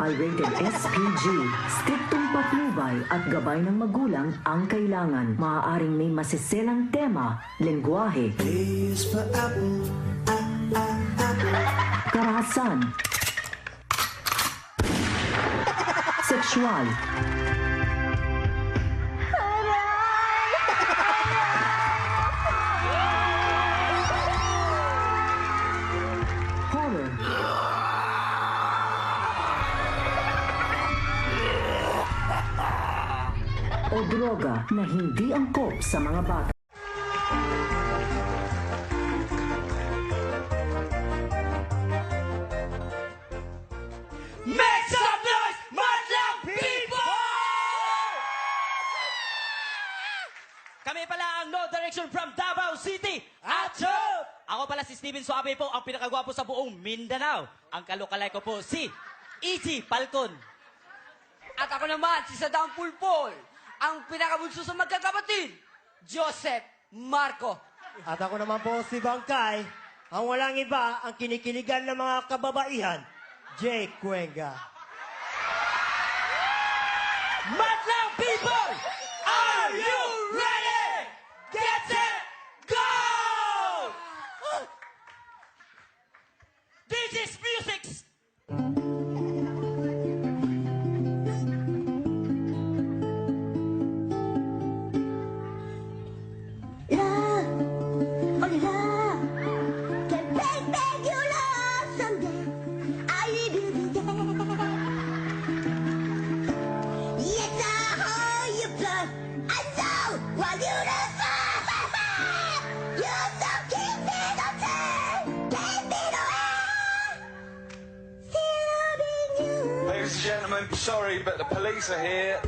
ay rated SPG. Striktong patnubay at gabay ng magulang ang kailangan. Maaaring may masiselang tema, lengguwahe, karahasan, sexual, horror, o droga na hindi angkop sa mga bata. Make some noise, Madlang people! Kami pala ang No Direction from Davao City. Acho! Ako pala si Steven Suave po, ang pinakagwapo sa buong Mindanao. Ang kalukalay ko po si E.T. Falcon. At ako naman, si Sadang Pulpol, ang pinakabunso sa magkakapatid, Joseph Marco. At ako naman po si Bangkay, ang walang iba, ang kinikiligan ng mga kababaihan, Jake Cuenga. Madlang people! Are you ready? Get set, go! This is music! Ladies and gentlemen, sorry, but the police are here.